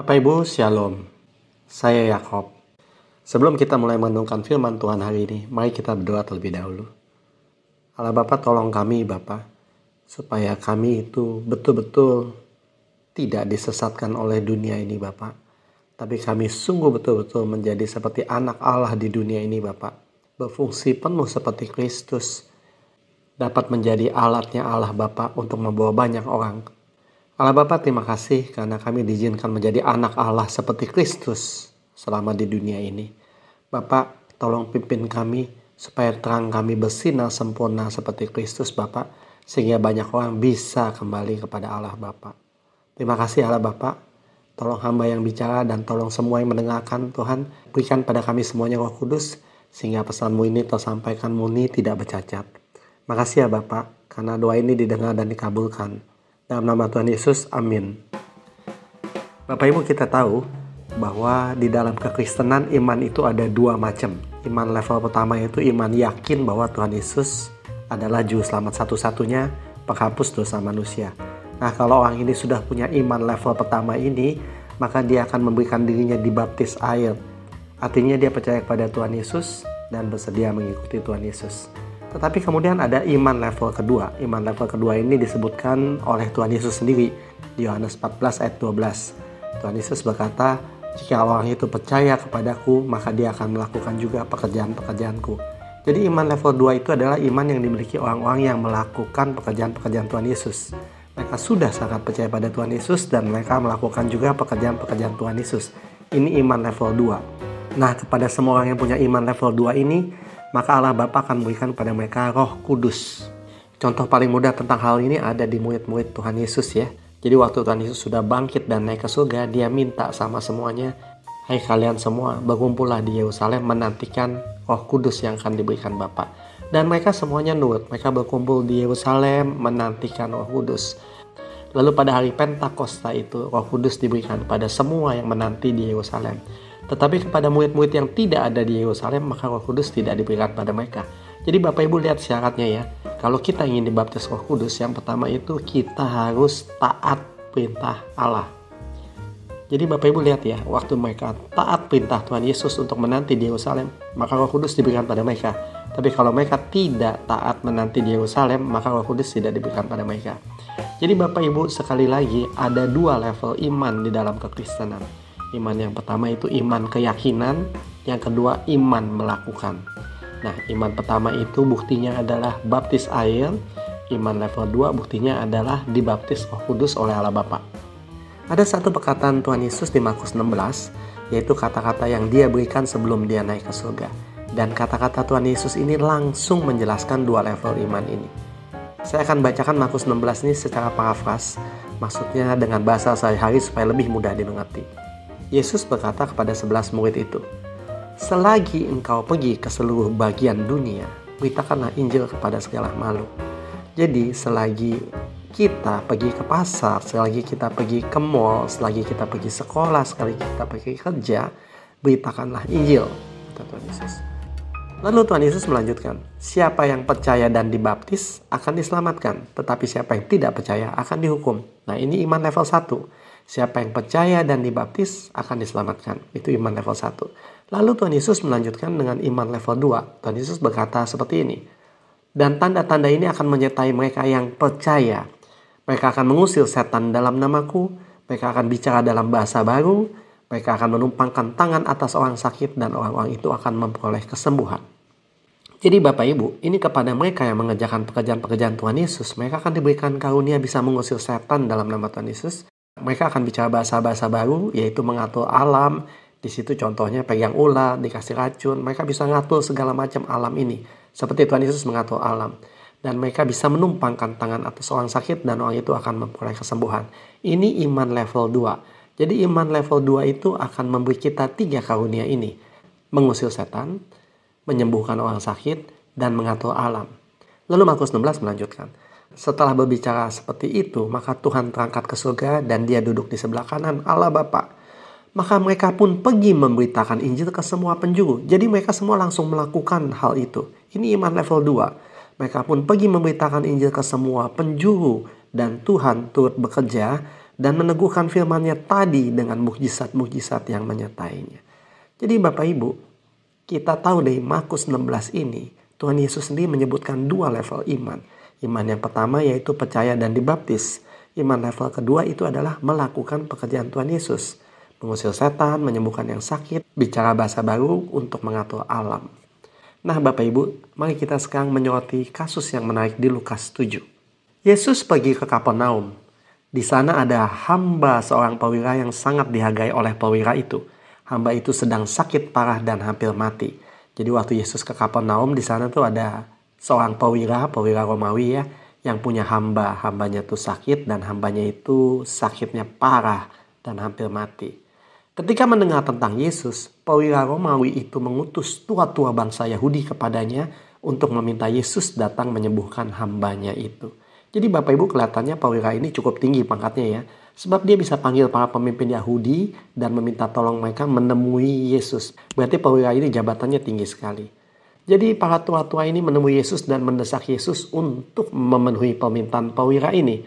Bapak Ibu, Shalom. Saya Yakob. Sebelum kita mulai merenungkan firman Tuhan hari ini, mari kita berdoa terlebih dahulu. Allah Bapa, tolong kami Bapa, supaya kami itu betul-betul tidak disesatkan oleh dunia ini Bapa. Tapi kami sungguh betul-betul menjadi seperti anak Allah di dunia ini Bapa. Berfungsi penuh seperti Kristus. Dapat menjadi alatnya Allah Bapa untuk membawa banyak orang. Allah Bapa, terima kasih karena kami diizinkan menjadi anak Allah seperti Kristus selama di dunia ini. Bapak, tolong pimpin kami supaya terang kami bersinar sempurna seperti Kristus Bapak, sehingga banyak orang bisa kembali kepada Allah Bapak. Terima kasih Allah Bapak, tolong hamba yang bicara dan tolong semua yang mendengarkan Tuhan, berikan pada kami semuanya Roh Kudus, sehingga pesanmu ini tersampaikan murni tidak bercacat. Makasih ya Bapak, karena doa ini didengar dan dikabulkan. Dalam nama Tuhan Yesus, amin. Bapak Ibu, kita tahu bahwa di dalam kekristenan iman itu ada dua macam. Iman level pertama yaitu iman yakin bahwa Tuhan Yesus adalah juru selamat satu-satunya, penghapus dosa manusia. Nah, kalau orang ini sudah punya iman level pertama ini, maka dia akan memberikan dirinya dibaptis air. Artinya dia percaya kepada Tuhan Yesus dan bersedia mengikuti Tuhan Yesus. Tetapi kemudian ada iman level kedua. Iman level kedua ini disebutkan oleh Tuhan Yesus sendiri di Yohanes 14 ayat 12. Tuhan Yesus berkata, jika orang itu percaya kepadaku, maka dia akan melakukan juga pekerjaan-pekerjaanku. Jadi iman level 2 itu adalah iman yang dimiliki orang-orang yang melakukan pekerjaan-pekerjaan Tuhan Yesus. Mereka sudah sangat percaya pada Tuhan Yesus dan mereka melakukan juga pekerjaan-pekerjaan Tuhan Yesus. Ini iman level 2. Nah, kepada semua orang yang punya iman level 2 ini, maka Allah Bapa akan memberikan kepada mereka Roh Kudus. Contoh paling mudah tentang hal ini ada di murid-murid Tuhan Yesus ya. Jadi waktu Tuhan Yesus sudah bangkit dan naik ke surga, dia minta sama semuanya, hai kalian semua berkumpullah di Yerusalem menantikan Roh Kudus yang akan diberikan Bapa. Dan mereka semuanya nurut, mereka berkumpul di Yerusalem menantikan Roh Kudus. Lalu pada hari Pentakosta itu Roh Kudus diberikan pada semua yang menanti di Yerusalem. Tetapi kepada murid-murid yang tidak ada di Yerusalem, maka Roh Kudus tidak diberikan pada mereka. Jadi Bapak Ibu lihat syaratnya ya. Kalau kita ingin dibaptis Roh Kudus, yang pertama itu kita harus taat perintah Allah. Jadi Bapak Ibu lihat ya, waktu mereka taat perintah Tuhan Yesus untuk menanti di Yerusalem, maka Roh Kudus diberikan pada mereka. Tapi kalau mereka tidak taat menanti di Yerusalem, maka Roh Kudus tidak diberikan pada mereka. Jadi Bapak Ibu, sekali lagi ada dua level iman di dalam kekristenan. Iman yang pertama itu iman keyakinan, yang kedua iman melakukan. Nah, iman pertama itu buktinya adalah baptis air, iman level 2 buktinya adalah dibaptis Roh Kudus oleh Allah Bapa. Ada satu perkataan Tuhan Yesus di Markus 16, yaitu kata-kata yang dia berikan sebelum dia naik ke surga. Dan kata-kata Tuhan Yesus ini langsung menjelaskan dua level iman ini. Saya akan bacakan Markus 16 ini secara parafras, maksudnya dengan bahasa sehari-hari supaya lebih mudah dimengerti. Yesus berkata kepada 11 murid itu, selagi engkau pergi ke seluruh bagian dunia, beritakanlah Injil kepada segala makhluk. Jadi selagi kita pergi ke pasar, selagi kita pergi ke mall, selagi kita pergi sekolah, selagi kita pergi kerja, beritakanlah Injil, kata Tuhan Yesus. Lalu Tuhan Yesus melanjutkan, siapa yang percaya dan dibaptis akan diselamatkan, tetapi siapa yang tidak percaya akan dihukum. Nah, ini iman level 1. Siapa yang percaya dan dibaptis akan diselamatkan. Itu iman level 1. Lalu Tuhan Yesus melanjutkan dengan iman level 2. Tuhan Yesus berkata seperti ini. Dan tanda-tanda ini akan menyertai mereka yang percaya. Mereka akan mengusir setan dalam namaku. Mereka akan bicara dalam bahasa baru. Mereka akan menumpangkan tangan atas orang sakit dan orang-orang itu akan memperoleh kesembuhan. Jadi Bapak Ibu, ini kepada mereka yang mengerjakan pekerjaan-pekerjaan Tuhan Yesus, mereka akan diberikan karunia bisa mengusir setan dalam nama Tuhan Yesus. Mereka akan bicara bahasa-bahasa baru, yaitu mengatur alam. Di situ contohnya pegang ular, dikasih racun. Mereka bisa ngatur segala macam alam ini. Seperti Tuhan Yesus mengatur alam. Dan mereka bisa menumpangkan tangan atas orang sakit dan orang itu akan memperoleh kesembuhan. Ini iman level 2. Jadi iman level 2 itu akan memberi kita 3 karunia ini. Mengusir setan, menyembuhkan orang sakit, dan mengatur alam. Lalu Markus 16 melanjutkan. Setelah berbicara seperti itu, maka Tuhan terangkat ke surga dan dia duduk di sebelah kanan Allah Bapa. Maka mereka pun pergi memberitakan Injil ke semua penjuru. Jadi mereka semua langsung melakukan hal itu. Ini iman level 2. Mereka pun pergi memberitakan Injil ke semua penjuru dan Tuhan turut bekerja dan meneguhkan firman-Nya tadi dengan mukjizat-mukjizat yang menyertainya. Jadi Bapak Ibu, kita tahu dari Markus 16 ini, Tuhan Yesus sendiri menyebutkan dua level iman. Iman yang pertama yaitu percaya dan dibaptis. Iman level kedua itu adalah melakukan pekerjaan Tuhan Yesus. Mengusir setan, menyembuhkan yang sakit, bicara bahasa baru untuk mengatur alam. Nah Bapak Ibu, mari kita sekarang menyoroti kasus yang menarik di Lukas 7. Yesus pergi ke Kapernaum. Di sana ada hamba seorang perwira yang sangat dihargai oleh perwira itu. Hamba itu sedang sakit parah dan hampir mati. Jadi waktu Yesus ke Kapernaum, di sana tuh ada seorang perwira Romawi ya, yang punya hambanya tuh sakit dan hambanya itu sakitnya parah dan hampir mati. Ketika mendengar tentang Yesus, perwira Romawi itu mengutus tua-tua bangsa Yahudi kepadanya untuk meminta Yesus datang menyembuhkan hambanya itu. Jadi Bapak Ibu kelihatannya perwira ini cukup tinggi pangkatnya ya. Sebab dia bisa panggil para pemimpin Yahudi dan meminta tolong mereka menemui Yesus. Berarti perwira ini jabatannya tinggi sekali. Jadi para tua-tua ini menemui Yesus dan mendesak Yesus untuk memenuhi permintaan perwira ini.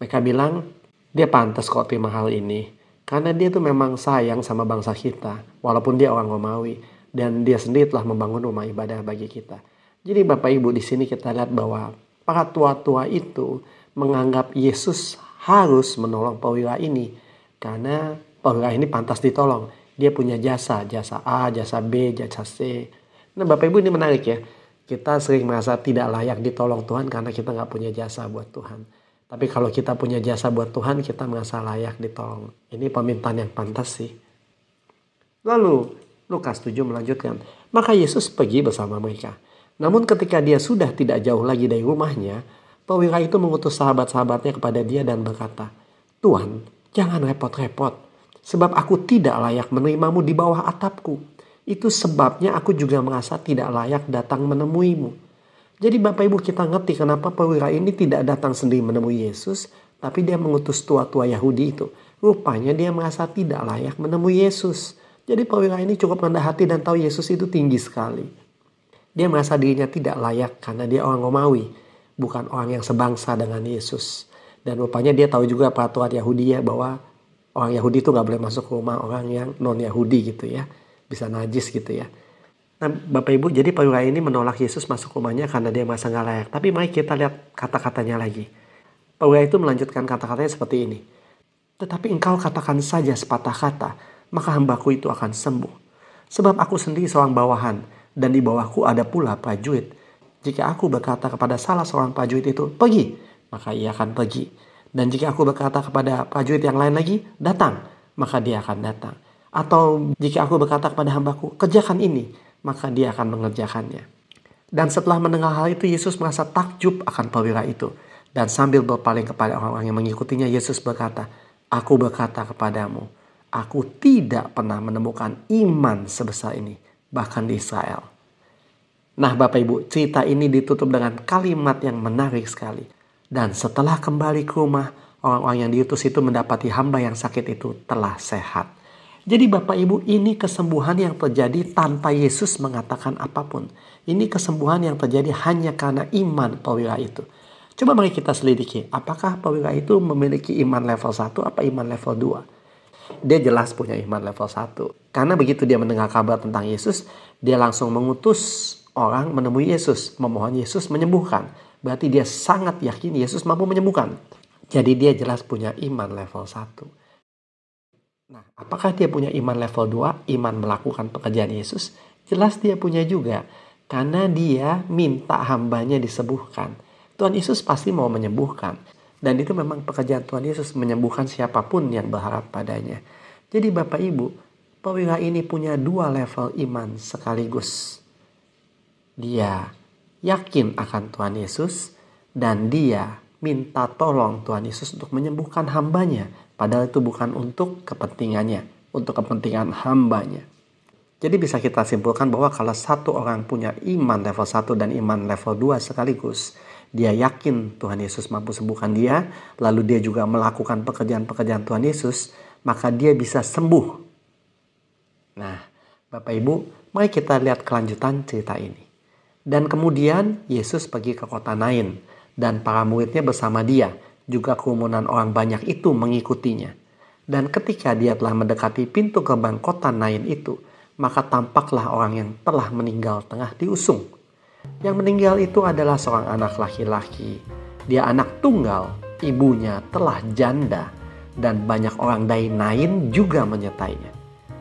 Mereka bilang, dia pantas kok terima hal ini. Karena dia tuh memang sayang sama bangsa kita. Walaupun dia orang Romawi. Dan dia sendiri telah membangun rumah ibadah bagi kita. Jadi Bapak Ibu di sini kita lihat bahwa para tua-tua itu menganggap Yesus harus menolong perwira ini. Karena perwira ini pantas ditolong. Dia punya jasa A, jasa B, jasa C. Nah Bapak Ibu ini menarik ya. Kita sering merasa tidak layak ditolong Tuhan karena kita nggak punya jasa buat Tuhan. Tapi kalau kita punya jasa buat Tuhan, kita merasa layak ditolong. Ini permintaan yang pantas sih. Lalu Lukas 7 melanjutkan. Maka Yesus pergi bersama mereka. Namun ketika dia sudah tidak jauh lagi dari rumahnya, perwira itu mengutus sahabat-sahabatnya kepada dia dan berkata, Tuhan, jangan repot-repot, sebab aku tidak layak menerimamu di bawah atapku. Itu sebabnya aku juga merasa tidak layak datang menemuimu. Jadi Bapak Ibu kita ngerti kenapa perwira ini tidak datang sendiri menemui Yesus, tapi dia mengutus tua-tua Yahudi itu. Rupanya dia merasa tidak layak menemui Yesus. Jadi perwira ini cukup rendah hati dan tahu Yesus itu tinggi sekali. Dia merasa dirinya tidak layak karena dia orang Romawi, bukan orang yang sebangsa dengan Yesus. Dan rupanya dia tahu juga peraturan Yahudi ya, bahwa orang Yahudi itu gak boleh masuk ke rumah orang yang non-Yahudi gitu ya. Bisa najis gitu ya. Nah Bapak Ibu, jadi perwira ini menolak Yesus masuk rumahnya karena dia merasa gak layak. Tapi mari kita lihat kata-katanya lagi. Perwira itu melanjutkan kata-katanya seperti ini. Tetapi engkau katakan saja sepatah kata, maka hambaku itu akan sembuh. Sebab aku sendiri seorang bawahan, dan di bawahku ada pula prajurit. Jika aku berkata kepada salah seorang prajurit itu, pergi, maka ia akan pergi. Dan jika aku berkata kepada prajurit yang lain lagi, datang, maka dia akan datang. Atau jika aku berkata kepada hambaku, kerjakan ini, maka dia akan mengerjakannya. Dan setelah mendengar hal itu, Yesus merasa takjub akan perwira itu. Dan sambil berpaling kepada orang-orang yang mengikutinya, Yesus berkata, aku berkata kepadamu, aku tidak pernah menemukan iman sebesar ini, bahkan di Israel. Nah Bapak Ibu, cerita ini ditutup dengan kalimat yang menarik sekali. Dan setelah kembali ke rumah, orang-orang yang diutus itu mendapati hamba yang sakit itu telah sehat. Jadi Bapak Ibu, ini kesembuhan yang terjadi tanpa Yesus mengatakan apapun. Ini kesembuhan yang terjadi hanya karena iman perwira itu. Coba mari kita selidiki, apakah perwira itu memiliki iman level 1 apa iman level 2? Dia jelas punya iman level 1. Karena begitu dia mendengar kabar tentang Yesus, dia langsung mengutus orang menemui Yesus, memohon Yesus menyembuhkan. Berarti dia sangat yakin Yesus mampu menyembuhkan. Jadi dia jelas punya iman level 1. Nah, apakah dia punya iman level 2, iman melakukan pekerjaan Yesus? Jelas dia punya juga. Karena dia minta hambanya disembuhkan. Tuhan Yesus pasti mau menyembuhkan. Dan itu memang pekerjaan Tuhan Yesus, menyembuhkan siapapun yang berharap padanya. Jadi Bapak Ibu, perwira ini punya dua level iman sekaligus. Dia yakin akan Tuhan Yesus dan dia minta tolong Tuhan Yesus untuk menyembuhkan hambanya. Padahal itu bukan untuk kepentingannya, untuk kepentingan hambanya. Jadi bisa kita simpulkan bahwa kalau satu orang punya iman level 1 dan iman level 2 sekaligus, dia yakin Tuhan Yesus mampu sembuhkan dia, lalu dia juga melakukan pekerjaan-pekerjaan Tuhan Yesus, maka dia bisa sembuh. Nah, Bapak Ibu, mari kita lihat kelanjutan cerita ini. Dan kemudian Yesus pergi ke kota Nain dan para muridnya bersama dia. juga kerumunan orang banyak itu mengikutinya. Dan ketika dia telah mendekati pintu gerbang kota Nain itu, maka tampaklah orang yang telah meninggal tengah diusung. Yang meninggal itu adalah seorang anak laki-laki. Dia anak tunggal, ibunya telah janda, dan banyak orang dari Nain juga menyertainya.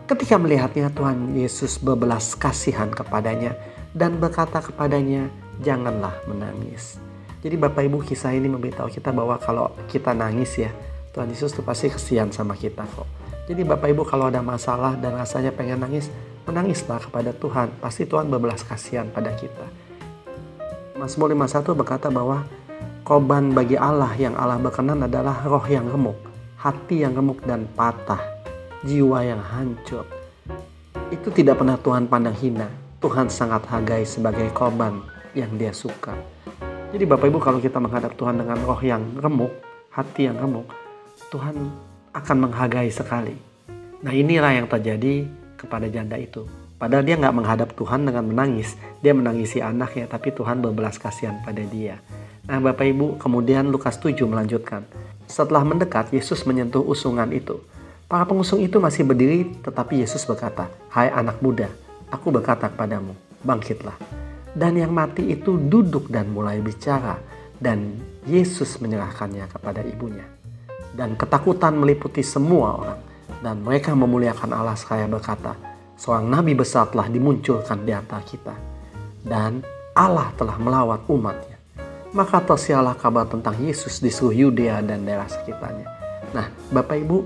Ketika melihatnya, Tuhan Yesus berbelas kasihan kepadanya dan berkata kepadanya, "Janganlah menangis." Jadi Bapak Ibu, kisah ini memberitahu kita bahwa kalau kita nangis ya, Tuhan Yesus tuh pasti kasihan sama kita kok. Jadi Bapak Ibu kalau ada masalah dan rasanya pengen nangis, menangislah kepada Tuhan. Pasti Tuhan berbelas kasihan pada kita. Mazmur 51 berkata bahwa korban bagi Allah yang Allah berkenan adalah roh yang remuk, hati yang remuk dan patah, jiwa yang hancur. Itu tidak pernah Tuhan pandang hina. Tuhan sangat hargai sebagai korban yang Dia suka. Jadi Bapak Ibu kalau kita menghadap Tuhan dengan roh yang remuk, hati yang remuk, Tuhan akan menghargai sekali. Nah inilah yang terjadi kepada janda itu. Padahal dia nggak menghadap Tuhan dengan menangis. Dia menangisi anaknya, tapi Tuhan berbelas kasihan pada dia. Nah Bapak Ibu, kemudian Lukas 7 melanjutkan. Setelah mendekat, Yesus menyentuh usungan itu. Para pengusung itu masih berdiri, tetapi Yesus berkata, "Hai anak muda, aku berkata kepadamu, bangkitlah." Dan yang mati itu duduk dan mulai bicara, dan Yesus menyerahkannya kepada ibunya. Dan ketakutan meliputi semua orang, dan mereka memuliakan Allah seraya berkata, "Seorang nabi besar telah dimunculkan di antara kita, dan Allah telah melawat umatnya." Maka tersiarlah kabar tentang Yesus di seluruh Yudea dan daerah sekitarnya. Nah, Bapak Ibu,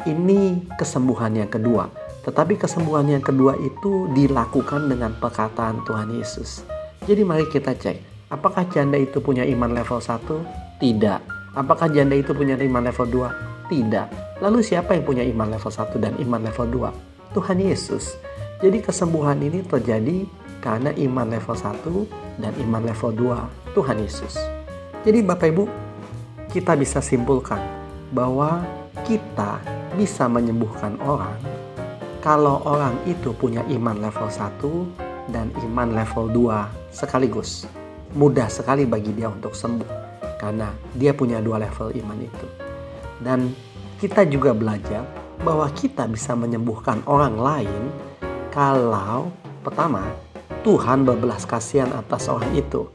ini kesembuhan yang kedua. Tetapi kesembuhan yang kedua itu dilakukan dengan perkataan Tuhan Yesus. Jadi mari kita cek, apakah janda itu punya iman level 1? Tidak. Apakah janda itu punya iman level 2? Tidak. Lalu siapa yang punya iman level 1 dan iman level 2? Tuhan Yesus. Jadi kesembuhan ini terjadi karena iman level 1 dan iman level 2 Tuhan Yesus. Jadi Bapak Ibu, kita bisa simpulkan bahwa kita bisa menyembuhkan orang kalau orang itu punya iman level 1 dan iman level 2 sekaligus. Mudah sekali bagi dia untuk sembuh karena dia punya 2 level iman itu. Dan kita juga belajar bahwa kita bisa menyembuhkan orang lain kalau pertama, Tuhan berbelas kasihan atas orang itu.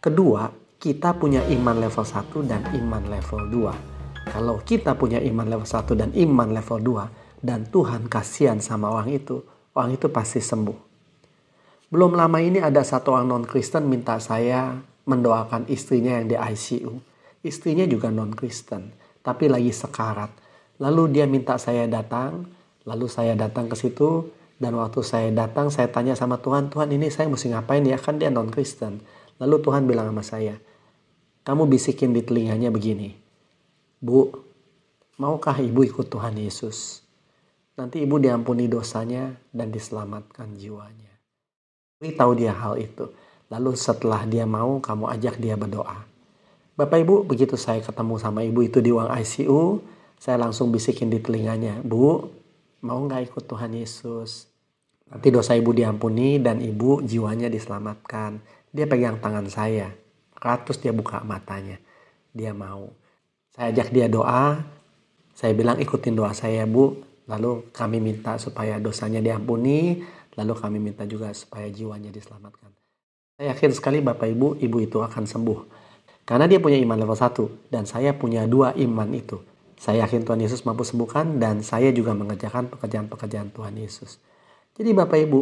Kedua, kita punya iman level 1 dan iman level 2. Kalau kita punya iman level 1 dan iman level 2 dan Tuhan kasihan sama orang itu pasti sembuh. Belum lama ini ada satu orang non-Kristen minta saya mendoakan istrinya yang di ICU. Istrinya juga non-Kristen, tapi lagi sekarat. Lalu dia minta saya datang, lalu saya datang ke situ, dan waktu saya datang saya tanya sama Tuhan, "Tuhan ini saya mesti ngapain ya, kan dia non-Kristen." Lalu Tuhan bilang sama saya, "Kamu bisikin di telinganya begini, 'Bu, maukah ibu ikut Tuhan Yesus? Nanti ibu diampuni dosanya dan diselamatkan jiwanya.'" Beritahu dia hal itu. Lalu setelah dia mau, kamu ajak dia berdoa. Bapak Ibu, begitu saya ketemu sama ibu itu di ruang ICU, saya langsung bisikin di telinganya, "Bu, mau gak ikut Tuhan Yesus? Nanti dosa ibu diampuni dan ibu jiwanya diselamatkan." Dia pegang tangan saya, terus dia buka matanya. Dia mau. Saya ajak dia doa, saya bilang ikutin doa saya Bu. Lalu kami minta supaya dosanya diampuni, lalu kami minta juga supaya jiwanya diselamatkan. Saya yakin sekali Bapak Ibu, ibu itu akan sembuh. Karena dia punya iman level 1 dan saya punya 2 iman itu. Saya yakin Tuhan Yesus mampu sembuhkan dan saya juga mengerjakan pekerjaan-pekerjaan Tuhan Yesus. Jadi Bapak Ibu,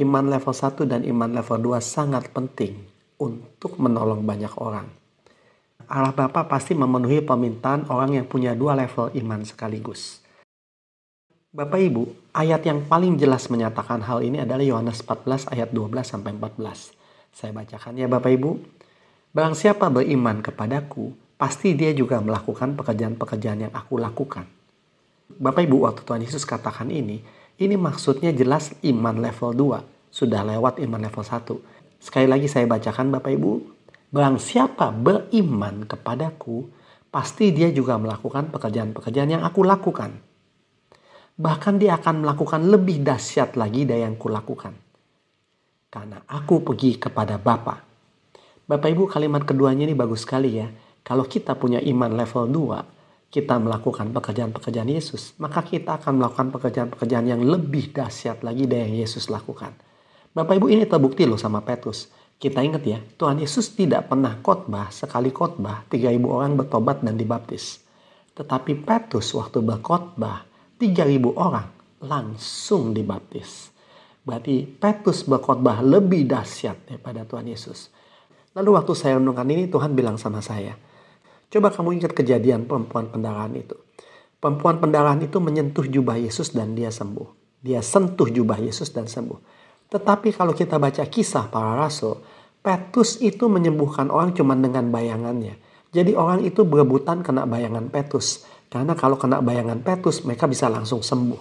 iman level 1 dan iman level 2 sangat penting untuk menolong banyak orang. Allah Bapa pasti memenuhi permintaan orang yang punya 2 level iman sekaligus. Bapak Ibu, ayat yang paling jelas menyatakan hal ini adalah Yohanes 14 ayat 12-14. Saya bacakan ya Bapak Ibu. "Barang siapa beriman kepadaku, pasti dia juga melakukan pekerjaan-pekerjaan yang aku lakukan." Bapak Ibu, waktu Tuhan Yesus katakan ini maksudnya jelas iman level 2. Sudah lewat iman level 1. Sekali lagi saya bacakan Bapak Ibu. "Barang siapa beriman kepadaku, pasti dia juga melakukan pekerjaan-pekerjaan yang aku lakukan. Bahkan dia akan melakukan lebih dahsyat lagi dari yang kulakukan. Karena aku pergi kepada Bapa." Bapak Ibu, kalimat keduanya ini bagus sekali ya. Kalau kita punya iman level 2, kita melakukan pekerjaan-pekerjaan Yesus, maka kita akan melakukan pekerjaan-pekerjaan yang lebih dahsyat lagi dari yang Yesus lakukan. Bapak Ibu, ini terbukti loh sama Petrus. Kita ingat ya, Tuhan Yesus tidak pernah khotbah, sekali khotbah 3.000 orang bertobat dan dibaptis. Tetapi Petrus waktu berkhotbah 3.000 orang langsung dibaptis. Berarti Petrus berkhotbah lebih dahsyat daripada Tuhan Yesus. Lalu waktu saya renungkan ini, Tuhan bilang sama saya, coba kamu ingat kejadian perempuan pendarahan itu. Perempuan pendarahan itu menyentuh jubah Yesus dan dia sembuh. Dia sentuh jubah Yesus dan sembuh. Tetapi kalau kita baca kisah para rasul, Petrus itu menyembuhkan orang cuma dengan bayangannya. Jadi orang itu berebutan kena bayangan Petrus. Karena kalau kena bayangan Petrus, mereka bisa langsung sembuh.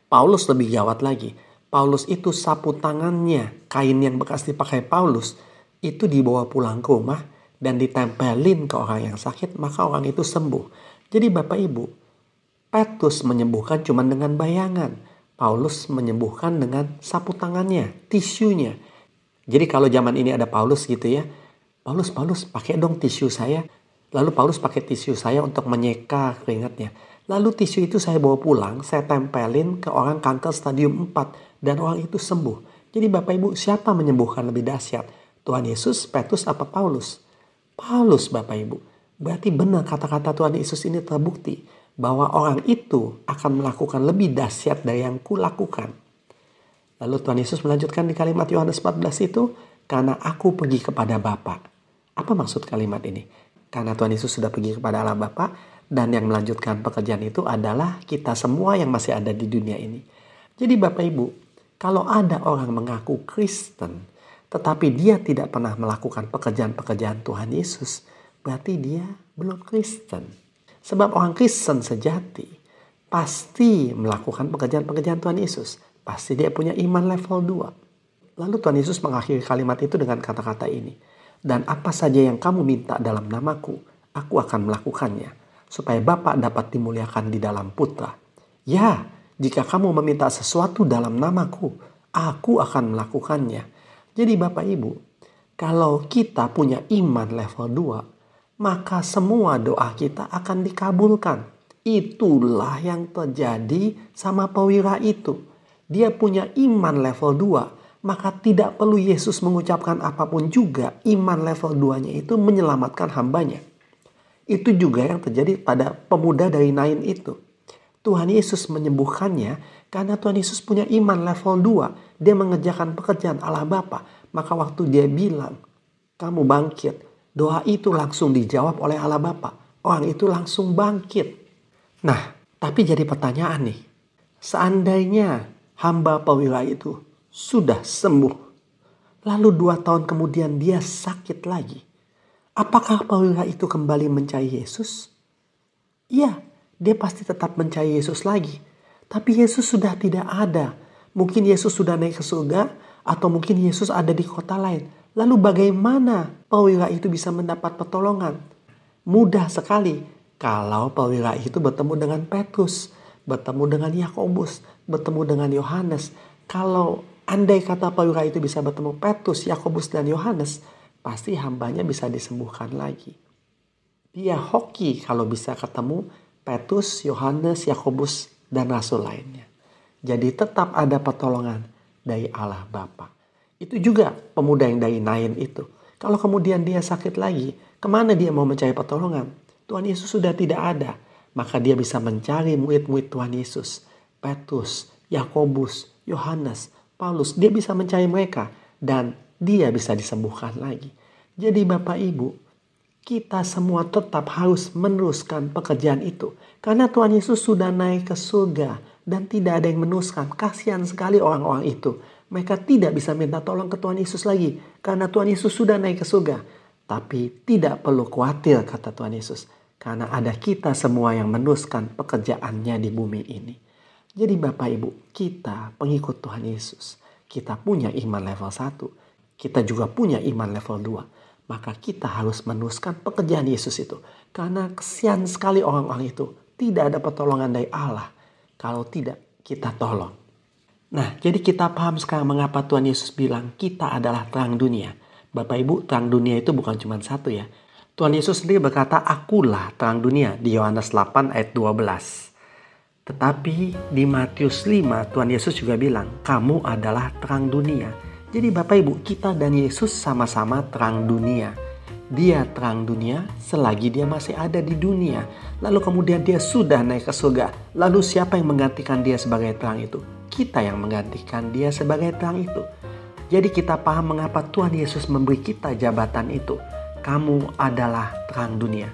Paulus lebih gawat lagi. Paulus itu sapu tangannya, kain yang bekas dipakai Paulus, itu dibawa pulang ke rumah dan ditempelin ke orang yang sakit, maka orang itu sembuh. Jadi Bapak Ibu, Petrus menyembuhkan cuma dengan bayangan. Paulus menyembuhkan dengan sapu tangannya, tisunya. Jadi kalau zaman ini ada Paulus gitu ya, Paulus pakai dong tisu saya. Lalu Paulus pakai tisu saya untuk menyeka keringatnya. Lalu tisu itu saya bawa pulang, saya tempelin ke orang kanker stadium 4 dan orang itu sembuh. Jadi Bapak Ibu, siapa menyembuhkan lebih dahsyat? Tuhan Yesus, Petrus, apa Paulus? Paulus Bapak Ibu. Berarti benar kata-kata Tuhan Yesus ini terbukti bahwa orang itu akan melakukan lebih dahsyat dari yang kulakukan. Lalu Tuhan Yesus melanjutkan di kalimat Yohanes 14 itu, karena aku pergi kepada Bapa. Apa maksud kalimat ini? Karena Tuhan Yesus sudah pergi kepada Allah Bapa, dan yang melanjutkan pekerjaan itu adalah kita semua yang masih ada di dunia ini. Jadi Bapak Ibu, kalau ada orang mengaku Kristen, tetapi dia tidak pernah melakukan pekerjaan-pekerjaan Tuhan Yesus, berarti dia belum Kristen. Sebab orang Kristen sejati pasti melakukan pekerjaan-pekerjaan Tuhan Yesus. Pasti dia punya iman level 2. Lalu Tuhan Yesus mengakhiri kalimat itu dengan kata-kata ini. Dan apa saja yang kamu minta dalam namaku, aku akan melakukannya. Supaya Bapa dapat dimuliakan di dalam Putra. Ya, jika kamu meminta sesuatu dalam namaku, aku akan melakukannya. Jadi Bapak Ibu, kalau kita punya iman level 2, maka semua doa kita akan dikabulkan. Itulah yang terjadi sama perwira itu. Dia punya iman level 2, maka tidak perlu Yesus mengucapkan apapun juga. Iman level 2-nya itu menyelamatkan hambanya. Itu juga yang terjadi pada pemuda dari Nain itu. Tuhan Yesus menyembuhkannya karena Tuhan Yesus punya iman level 2. Dia mengerjakan pekerjaan Allah Bapa. Maka waktu dia bilang, kamu bangkit, doa itu langsung dijawab oleh Allah Bapa. Orang itu langsung bangkit. Nah, tapi jadi pertanyaan nih. Seandainya hamba perwira itu sudah sembuh, lalu 2 tahun kemudian dia sakit lagi, apakah perwira itu kembali mencari Yesus? Iya, dia pasti tetap mencari Yesus lagi. Tapi Yesus sudah tidak ada. Mungkin Yesus sudah naik ke surga, atau mungkin Yesus ada di kota lain. Lalu bagaimana perwira itu bisa mendapat pertolongan? Mudah sekali kalau perwira itu bertemu dengan Petrus, bertemu dengan Yakobus, bertemu dengan Yohanes. Kalau andai kata perwira itu bisa bertemu Petrus, Yakobus, dan Yohanes, pasti hambanya bisa disembuhkan lagi. Dia hoki kalau bisa ketemu Petrus, Yohanes, Yakobus, dan rasul lainnya. Jadi tetap ada pertolongan dari Allah Bapa. Itu juga pemuda yang dari Nain itu. Kalau kemudian dia sakit lagi, kemana dia mau mencari pertolongan? Tuhan Yesus sudah tidak ada. Maka dia bisa mencari murid-murid Tuhan Yesus. Petrus, Yakobus, Yohanes, Paulus. Dia bisa mencari mereka. Dan dia bisa disembuhkan lagi. Jadi Bapak Ibu, kita semua tetap harus meneruskan pekerjaan itu. Karena Tuhan Yesus sudah naik ke surga. Dan tidak ada yang meneruskan. Kasihan sekali orang-orang itu. Mereka tidak bisa minta tolong ke Tuhan Yesus lagi. Karena Tuhan Yesus sudah naik ke surga. Tapi tidak perlu khawatir, kata Tuhan Yesus. Karena ada kita semua yang meneruskan pekerjaannya di bumi ini. Jadi Bapak Ibu, kita pengikut Tuhan Yesus. Kita punya iman level 1. Kita juga punya iman level 2. Maka kita harus meneruskan pekerjaan Yesus itu. Karena kesian sekali orang-orang itu. Tidak ada pertolongan dari Allah. Kalau tidak, kita tolong. Nah, jadi kita paham sekarang mengapa Tuhan Yesus bilang kita adalah terang dunia. Bapak Ibu, terang dunia itu bukan cuma satu ya. Tuhan Yesus sendiri berkata, "Akulah terang dunia" di Yohanes 8 ayat 12. Tetapi di Matius 5 Tuhan Yesus juga bilang, "Kamu adalah terang dunia." Jadi Bapak Ibu, kita dan Yesus sama-sama terang dunia. Dia terang dunia selagi dia masih ada di dunia. Lalu kemudian dia sudah naik ke surga. Lalu siapa yang menggantikan dia sebagai terang itu? Kita yang menggantikan dia sebagai terang itu. Jadi kita paham mengapa Tuhan Yesus memberi kita jabatan itu. Kamu adalah terang dunia.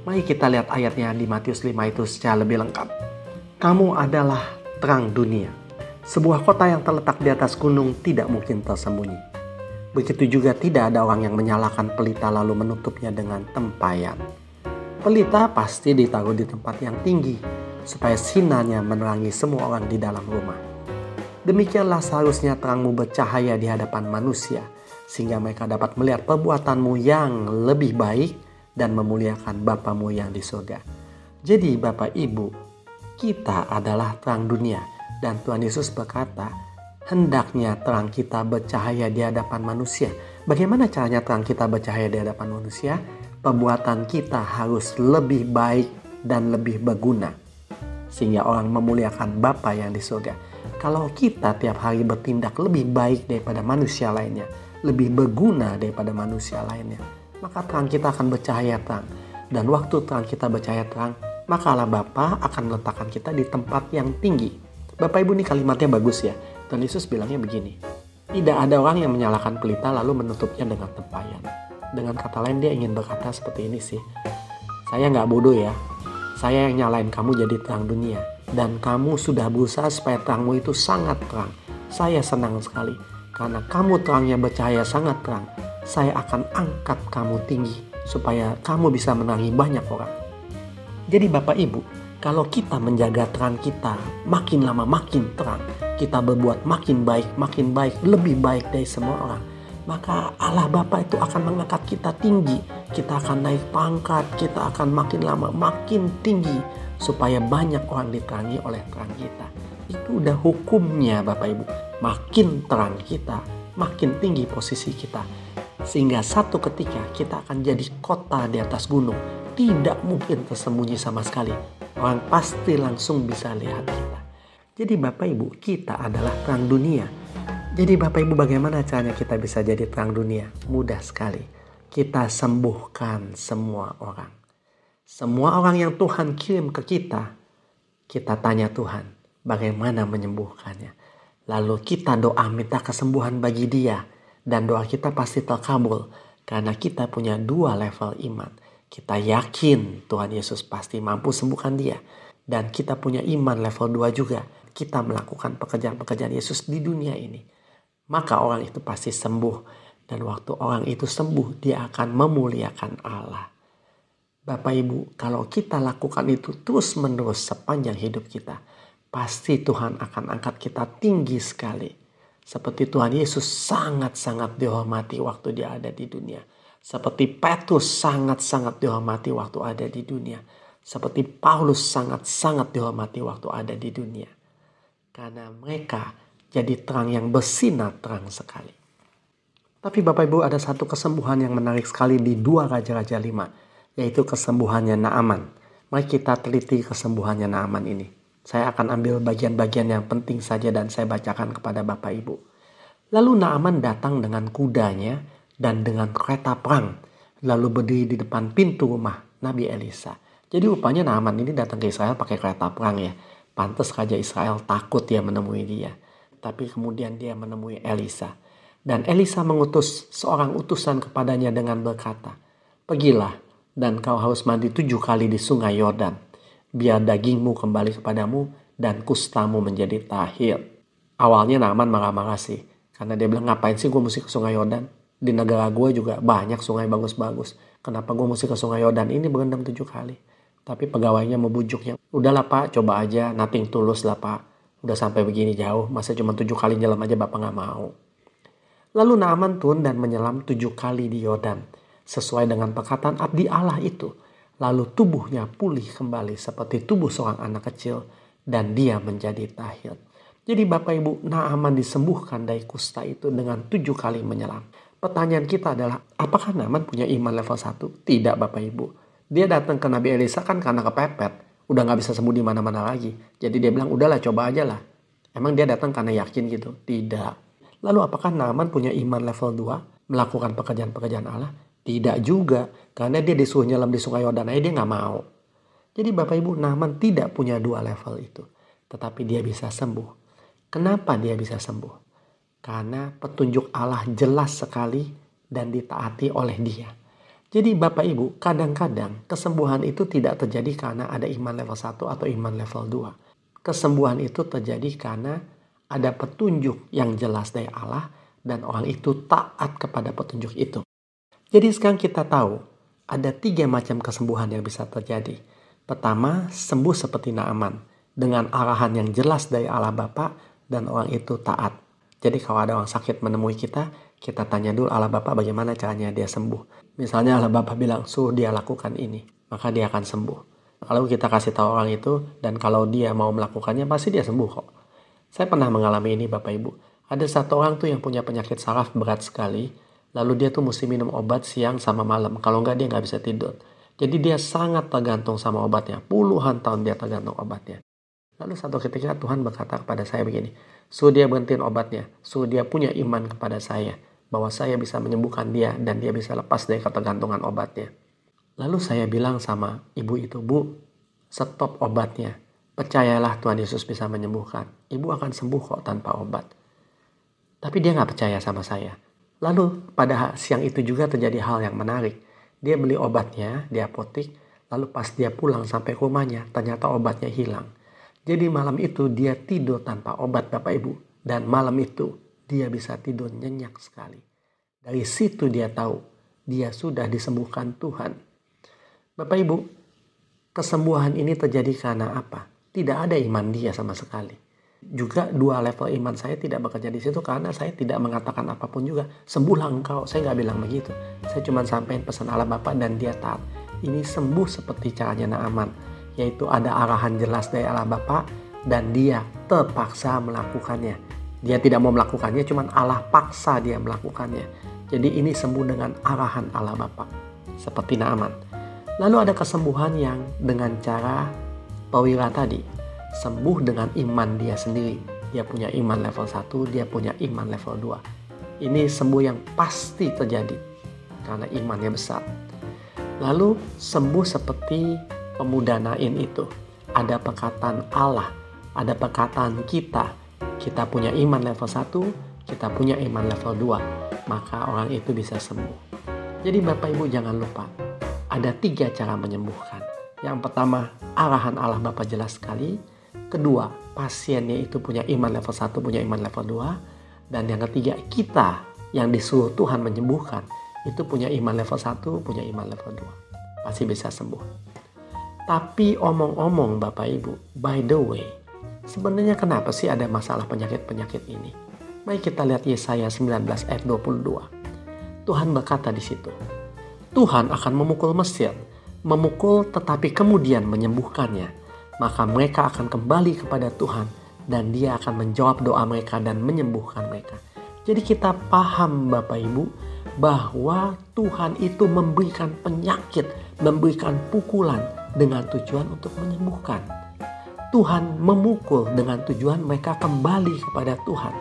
Mari kita lihat ayatnya di Matius 5 itu secara lebih lengkap. Kamu adalah terang dunia. Sebuah kota yang terletak di atas gunung tidak mungkin tersembunyi. Begitu juga tidak ada orang yang menyalakan pelita lalu menutupnya dengan tempayan. Pelita pasti ditaruh di tempat yang tinggi supaya sinarnya menerangi semua orang di dalam rumah. Demikianlah seharusnya terangmu bercahaya di hadapan manusia, sehingga mereka dapat melihat perbuatanmu yang lebih baik dan memuliakan Bapamu yang di surga. Jadi Bapak Ibu, kita adalah terang dunia, dan Tuhan Yesus berkata, hendaknya terang kita bercahaya di hadapan manusia. Bagaimana caranya terang kita bercahaya di hadapan manusia? Perbuatan kita harus lebih baik dan lebih berguna, sehingga orang memuliakan Bapa yang di surga. Kalau kita tiap hari bertindak lebih baik daripada manusia lainnya, lebih berguna daripada manusia lainnya, maka terang kita akan bercahaya terang. Dan waktu terang kita bercahaya terang, maka Allah Bapa akan meletakkan kita di tempat yang tinggi. Bapak Ibu, ini kalimatnya bagus ya. Tuhan Yesus bilangnya begini, tidak ada orang yang menyalakan pelita lalu menutupnya dengan tempayan. Dengan kata lain dia ingin berkata seperti ini sih, saya nggak bodoh ya, saya yang nyalain kamu jadi terang dunia. Dan kamu sudah berusaha supaya terangmu itu sangat terang. Saya senang sekali, karena kamu terangnya bercahaya sangat terang. Saya akan angkat kamu tinggi, supaya kamu bisa menerangi banyak orang. Jadi Bapak Ibu, kalau kita menjaga terang kita, makin lama makin terang, kita berbuat makin baik, lebih baik dari semua orang, maka Allah Bapa itu akan mengangkat kita tinggi. Kita akan naik pangkat, kita akan makin lama makin tinggi, supaya banyak orang diterangi oleh terang kita. Itu udah hukumnya Bapak Ibu. Makin terang kita, makin tinggi posisi kita. Sehingga satu ketika kita akan jadi kota di atas gunung. Tidak mungkin tersembunyi sama sekali. Orang pasti langsung bisa lihat kita. Jadi Bapak Ibu, kita adalah terang dunia. Jadi Bapak Ibu, bagaimana caranya kita bisa jadi terang dunia? Mudah sekali. Kita sembuhkan semua orang. Semua orang yang Tuhan kirim ke kita tanya Tuhan bagaimana menyembuhkannya. Lalu kita doa minta kesembuhan bagi dia. Dan doa kita pasti terkabul karena kita punya 2 level iman. Kita yakin Tuhan Yesus pasti mampu sembuhkan dia. Dan kita punya iman level 2 juga. Kita melakukan pekerjaan-pekerjaan Yesus di dunia ini. Maka orang itu pasti sembuh. Dan waktu orang itu sembuh, dia akan memuliakan Allah. Bapak Ibu, kalau kita lakukan itu terus-menerus sepanjang hidup kita, pasti Tuhan akan angkat kita tinggi sekali. Seperti Tuhan Yesus sangat-sangat dihormati waktu dia ada di dunia. Seperti Petrus sangat-sangat dihormati waktu ada di dunia. Seperti Paulus sangat-sangat dihormati waktu ada di dunia. Karena mereka jadi terang yang bersinar terang sekali. Tapi Bapak Ibu, ada satu kesembuhan yang menarik sekali di 2 Raja-Raja 5. Yaitu kesembuhannya Naaman. Mari kita teliti kesembuhannya Naaman ini. Saya akan ambil bagian-bagian yang penting saja dan saya bacakan kepada Bapak Ibu. Lalu Naaman datang dengan kudanya dan dengan kereta perang. Lalu berdiri di depan pintu rumah Nabi Elisa. Jadi rupanya Naaman ini datang ke Israel pakai kereta perang ya. Pantas Raja Israel takut ya menemui dia. Tapi kemudian dia menemui Elisa. Dan Elisa mengutus seorang utusan kepadanya dengan berkata, pergilah dan kau harus mandi 7 kali di sungai Yordan. Biar dagingmu kembali kepadamu dan kustamu menjadi tahir. Awalnya Naaman marah-marah sih. Karena dia bilang, ngapain sih gue mesti ke sungai Yordan? Di negara gue juga banyak sungai bagus-bagus. Kenapa gue mesti ke sungai Yordan ini berendam 7 kali? Tapi pegawainya membujuknya. Udahlah Pak, coba aja, nothing tulus lah Pak. Udah sampai begini jauh, masa cuma 7 kali nyelam aja Bapak gak mau. Lalu Naaman turun dan menyelam 7 kali di Yordan. Sesuai dengan perkataan abdi Allah itu. Lalu tubuhnya pulih kembali seperti tubuh seorang anak kecil. Dan dia menjadi tahir. Jadi Bapak Ibu, Naaman disembuhkan dari kusta itu dengan 7 kali menyelam. Pertanyaan kita adalah, apakah Naaman punya iman level 1? Tidak, Bapak Ibu. Dia datang ke Nabi Elisa kan karena kepepet. Udah gak bisa sembuh di mana-mana lagi. Jadi dia bilang, udahlah coba aja lah. Emang dia datang karena yakin gitu? Tidak. Lalu apakah Naaman punya iman level 2? Melakukan pekerjaan-pekerjaan Allah? Tidak juga. Karena dia disuruh nyelam di sungai Yordan aja dia gak mau. Jadi Bapak Ibu, Naaman tidak punya 2 level itu. Tetapi dia bisa sembuh. Kenapa dia bisa sembuh? Karena petunjuk Allah jelas sekali dan ditaati oleh dia. Jadi Bapak Ibu, kadang-kadang kesembuhan itu tidak terjadi karena ada iman level 1 atau iman level 2. Kesembuhan itu terjadi karena ada petunjuk yang jelas dari Allah dan orang itu taat kepada petunjuk itu. Jadi sekarang kita tahu ada 3 macam kesembuhan yang bisa terjadi. Pertama, sembuh seperti Naaman dengan arahan yang jelas dari Allah Bapa dan orang itu taat. Jadi kalau ada orang sakit menemui kita tanya dulu Allah Bapa bagaimana caranya dia sembuh. Misalnya Allah Bapa bilang suruh dia lakukan ini, maka dia akan sembuh. Kalau kita kasih tahu orang itu dan kalau dia mau melakukannya pasti dia sembuh kok. Saya pernah mengalami ini Bapak Ibu. Ada satu orang tuh yang punya penyakit saraf berat sekali. Lalu dia tuh mesti minum obat siang sama malam. Kalau enggak dia nggak bisa tidur. Jadi dia sangat tergantung sama obatnya. Puluhan tahun dia tergantung obatnya. Lalu satu ketika Tuhan berkata kepada saya begini, suruh dia berhentiin obatnya, suruh dia punya iman kepada saya, bahwa saya bisa menyembuhkan dia dan dia bisa lepas dari ketergantungan obatnya. Lalu saya bilang sama ibu itu, Bu, stop obatnya, percayalah Tuhan Yesus bisa menyembuhkan, ibu akan sembuh kok tanpa obat. Tapi dia gak percaya sama saya. Lalu pada siang itu juga terjadi hal yang menarik. Dia beli obatnya di apotik, lalu pas dia pulang sampai ke rumahnya, ternyata obatnya hilang. Jadi malam itu dia tidur tanpa obat Bapak Ibu. Dan malam itu dia bisa tidur nyenyak sekali. Dari situ dia tahu dia sudah disembuhkan Tuhan. Bapak Ibu, kesembuhan ini terjadi karena apa? Tidak ada iman dia sama sekali. Juga 2 level iman saya tidak bekerja di situ karena saya tidak mengatakan apapun juga. Sembuhlah engkau, saya gak bilang begitu. Saya cuma sampaikan pesan Allah Bapa dan dia taat. Ini sembuh seperti caranya Naaman. Yaitu ada arahan jelas dari Allah Bapa dan dia terpaksa melakukannya. Dia tidak mau melakukannya, cuman Allah paksa dia melakukannya. Jadi ini sembuh dengan arahan Allah Bapa, seperti Naaman. Lalu ada kesembuhan yang dengan cara Perwira tadi, sembuh dengan iman dia sendiri. Dia punya iman level 1, dia punya iman level 2. Ini sembuh yang pasti terjadi karena imannya besar. Lalu sembuh seperti pemuda Nain itu. Ada perkataan Allah, ada perkataan kita. Kita punya iman level 1, kita punya iman level 2. Maka orang itu bisa sembuh. Jadi Bapak Ibu jangan lupa, ada 3 cara menyembuhkan. Yang pertama, arahan Allah Bapa jelas sekali. Kedua, pasiennya itu punya iman level 1, punya iman level 2. Dan yang ketiga, kita yang disuruh Tuhan menyembuhkan, itu punya iman level 1, punya iman level 2. Pasti bisa sembuh. Tapi omong-omong Bapak Ibu, by the way, sebenarnya kenapa sih ada masalah penyakit-penyakit ini? Mari kita lihat Yesaya 19 ayat 22. Tuhan berkata di situ, Tuhan akan memukul Mesir, memukul tetapi kemudian menyembuhkannya. Maka mereka akan kembali kepada Tuhan dan dia akan menjawab doa mereka dan menyembuhkan mereka. Jadi kita paham Bapak Ibu bahwa Tuhan itu memberikan penyakit, memberikan pukulan dengan tujuan untuk menyembuhkan. Tuhan memukul dengan tujuan mereka kembali kepada Tuhan.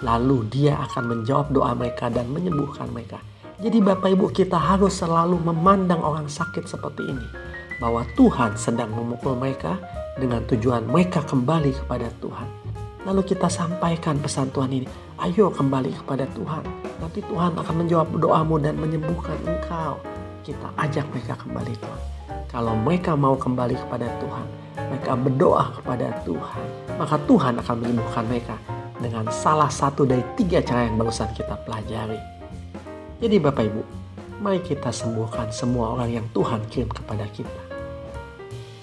Lalu dia akan menjawab doa mereka dan menyembuhkan mereka. Jadi Bapak Ibu kita harus selalu memandang orang sakit seperti ini. Bahwa Tuhan sedang memukul mereka dengan tujuan mereka kembali kepada Tuhan. Lalu kita sampaikan pesan Tuhan ini. Ayo kembali kepada Tuhan. Nanti Tuhan akan menjawab doamu dan menyembuhkan engkau. Kita ajak mereka kembali Tuhan. Kalau mereka mau kembali kepada Tuhan, mereka berdoa kepada Tuhan, maka Tuhan akan menyembuhkan mereka dengan salah satu dari 3 cara yang barusan kita pelajari. Jadi Bapak Ibu, mari kita sembuhkan semua orang yang Tuhan kirim kepada kita.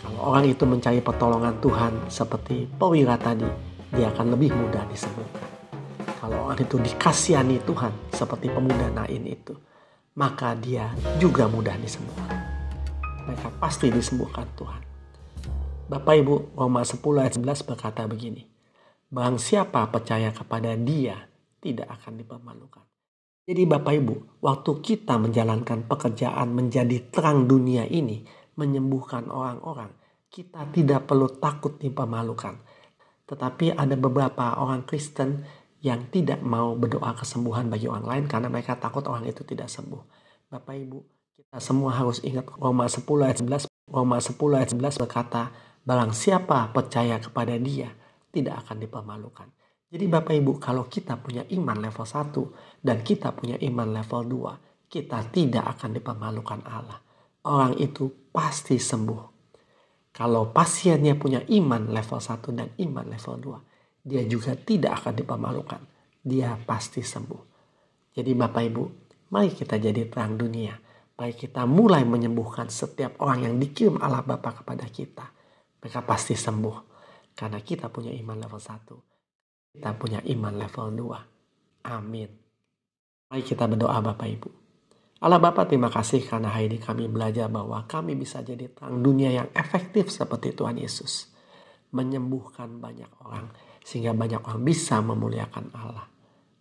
Kalau orang itu mencari pertolongan Tuhan seperti Perwira tadi, dia akan lebih mudah disembuhkan. Kalau orang itu dikasihani Tuhan seperti pemuda Nain itu, maka dia juga mudah disembuhkan. Mereka pasti disembuhkan Tuhan. Bapak Ibu, Roma 10 ayat 11 berkata begini, barang siapa percaya kepada dia tidak akan dipermalukan. Jadi Bapak Ibu, waktu kita menjalankan pekerjaan menjadi terang dunia ini, menyembuhkan orang-orang, kita tidak perlu takut dipermalukan. Tetapi ada beberapa orang Kristen yang tidak mau berdoa kesembuhan bagi orang lain karena mereka takut orang itu tidak sembuh. Bapak Ibu, kita semua harus ingat Roma 10 ayat 11. Roma 10 ayat 11 berkata, barang siapa percaya kepada Dia tidak akan dipermalukan. Jadi Bapak Ibu, kalau kita punya iman level 1 dan kita punya iman level 2, kita tidak akan dipermalukan Allah. Orang itu pasti sembuh. Kalau pasiennya punya iman level 1 dan iman level 2, dia juga tidak akan dipermalukan. Dia pasti sembuh. Jadi Bapak Ibu, mari kita jadi terang dunia. Mari kita mulai menyembuhkan setiap orang yang dikirim Allah Bapa kepada kita. Mereka pasti sembuh. Karena kita punya iman level 1. Kita punya iman level 2. Amin. Mari kita berdoa Bapak Ibu. Allah Bapa, terima kasih karena hari ini kami belajar bahwa kami bisa jadi terang dunia yang efektif seperti Tuhan Yesus. Menyembuhkan banyak orang sehingga banyak orang bisa memuliakan Allah.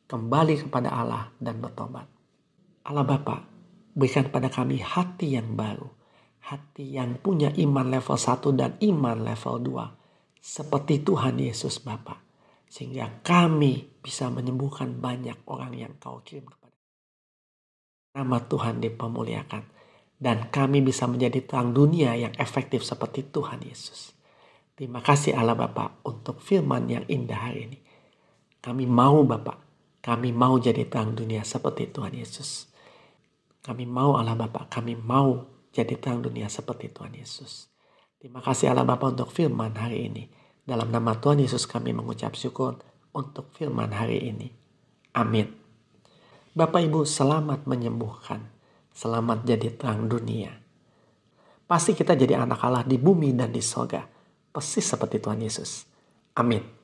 Kembali kepada Allah dan bertobat. Allah Bapa, berikan pada kami hati yang baru. Hati yang punya iman level 1 dan iman level 2. Seperti Tuhan Yesus Bapa. Sehingga kami bisa menyembuhkan banyak orang yang Kau kirim kepada kami. Nama Tuhan dipermuliakan. Dan kami bisa menjadi terang dunia yang efektif seperti Tuhan Yesus. Terima kasih Allah Bapa untuk firman yang indah hari ini. Kami mau Bapa, kami mau jadi terang dunia seperti Tuhan Yesus. Kami mau Allah Bapa, kami mau jadi terang dunia seperti Tuhan Yesus. Terima kasih Allah Bapa untuk firman hari ini. Dalam nama Tuhan Yesus kami mengucap syukur untuk firman hari ini. Amin. Bapak Ibu, selamat menyembuhkan. Selamat jadi terang dunia. Pasti kita jadi anak Allah di bumi dan di sorga. Persis seperti Tuhan Yesus. Amin.